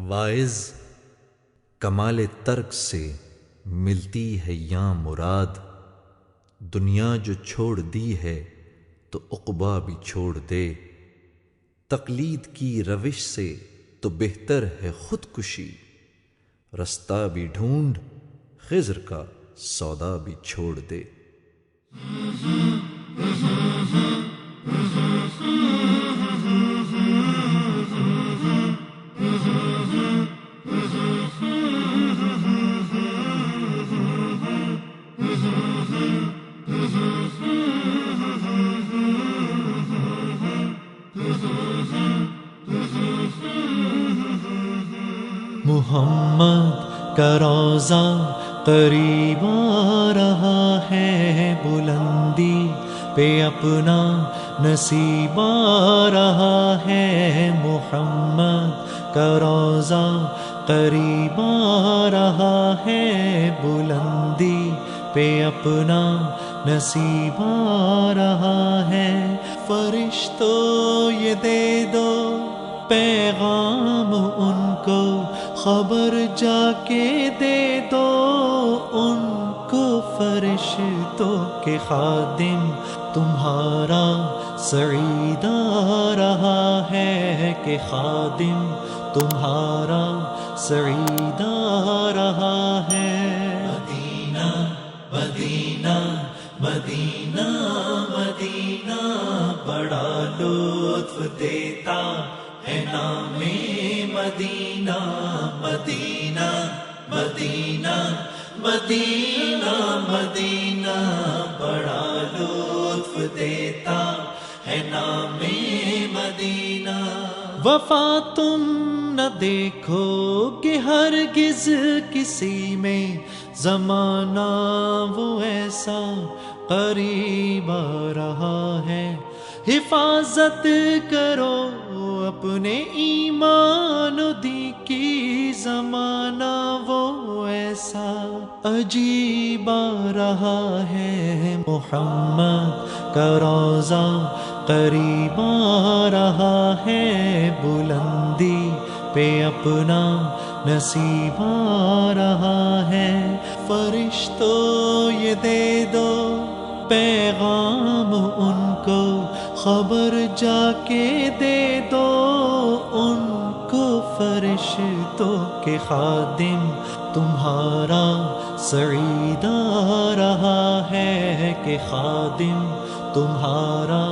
واعظ کمال ترک سے ملتی ہے یاں مراد، دنیا جو چھوڑ دی ہے تو عقبیٰ بھی چھوڑ دے۔ تقلید کی روش سے تو بہتر ہے خودکشی، رستہ بھی ڈھونڈ خضر کا سودا بھی چھوڑ دے۔ محمد کا روضہ قریب آ رہا ہے، بلندی پہ اپنا نصیب آ رہا ہے۔ محمد کا روضہ قریب آ رہا ہے، بلندی پہ اپنا نصیب آ رہا ہے۔ فرشتوں یہ دے دو پیغام ان کو، خبر جا کے دے دو ان کو۔ فرشتوں کے خادم تمہارا سعید آ رہا ہے، کہ خادم تمہارا سعید آ رہا ہے۔ مدینہ مدینہ مدینہ مدینہ بڑا لطف دیتا ہے نام مدینہ۔ مدینہ مدینہ مدینہ مدینہ بڑا لطف دیتا ہے نام مدینہ۔ وفا تم نہ دیکھو کہ ہرگز کسی میں، زمانہ وہ ایسا قریب آ رہا ہے۔ حفاظت کرو اپنے ایمان و دین کی، زمانہ وہ ایسا عجیب آ رہا ہے۔ محمد کا روضہ قریب آ رہا ہے، بلندی پہ اپنا نصیب آ رہا ہے۔ فرشتوں یہ دے دو پیغام ان کو، خبر جا کے دے دو ان کو۔ فرشتوں کے خادم تمہارا سعید آ رہا ہے، کہ خادم تمہارا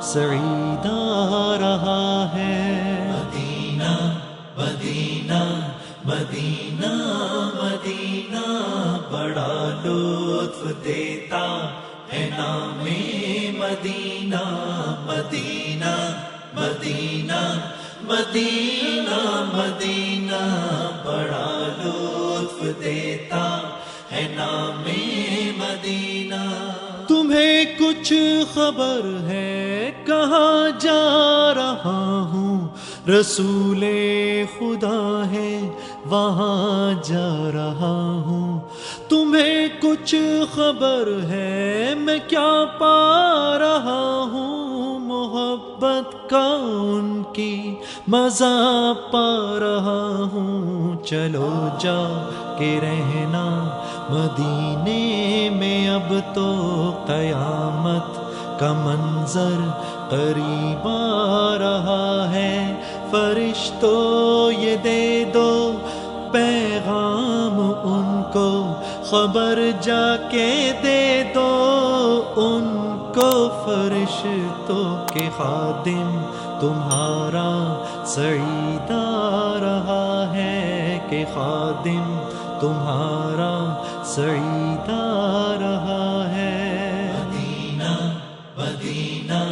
سعید آ رہا ہے۔ مدینہ مدینہ مدینہ مدینہ بڑا لطف دیتا ہے نام مدینہ۔ مدینہ مدینہ مدینہ مدینہ بڑا لطف دیتا ہے نام مدینہ۔ تمہیں کچھ خبر ہے کہاں جا رہا ہوں؟ رسول خدا ہے وہاں جا رہا ہوں۔ تمہیں کچھ خبر ہے میں کیا پا رہا ہوں؟ محبت کا ان کی مزہ پا رہا ہوں۔ چلو جا کے رہنا مدینے میں، اب تو قیامت کا منظر قریب آ رہا ہے۔ فرشتوں یہ دے دو پیغام ان کو، خبر جا کے دے دو ان کو۔ فرشتوں کے خادم تمہارا سعید آ رہا ہے، کہ خادم تمہارا سعید آ رہا ہے۔ مدینہ مدینہ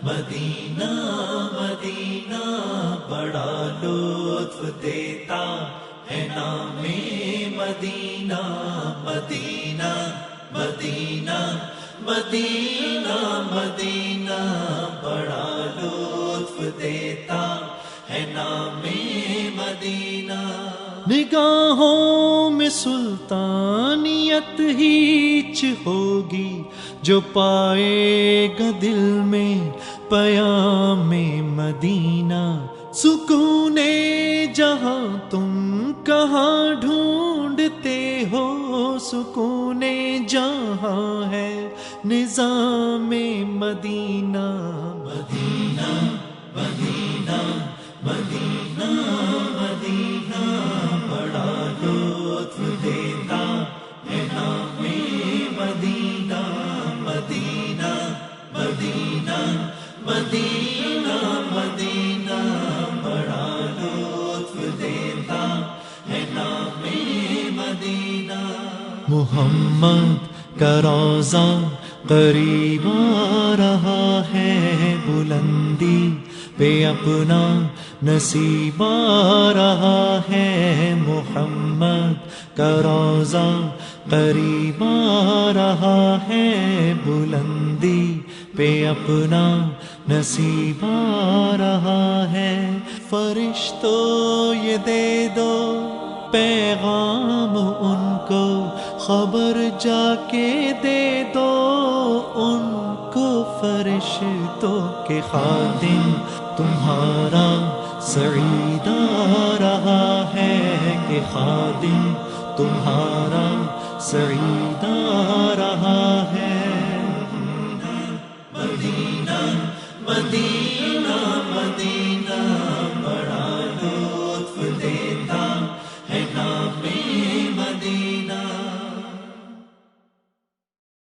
مدینہ مدینہ بڑا لطف دیتا ہے نام مدینہ۔ مدینہ مدینہ مدینہ مدینہ بڑا لطف دیتا ہے نام مدینہ۔ نگاہوں میں سلطانیت ہیچ ہوگی، جو پائے گا دل میں پیام مدینہ۔ سکون جہاں تم کہاں ڈھونڈتے ہو سکون جہاں ہے نظام مدینہ مدینہ مدینہ مدینہ مدینہ بڑا لطف دیتا ہے نام مدینہ مدینہ مدینہ مدینہ مدینہ بڑا لطف دیتا ہے نام مدینہ محمد کا روضہ قریب آ رہا ہے بلندی پہ اپنا نصیب آ رہا ہے محمد کا روضہ قریب آ رہا ہے بلندی پہ اپنا نصیب آ رہا ہے فرشتوں یہ دے دو پیغام ان کو خبر جا کے دے دو ان کو فرشتوں کے خادم تمہارا سعید آ رہا ہے کہ خادم تمہارا سعید آ رہا ہے مدینہ مدینہ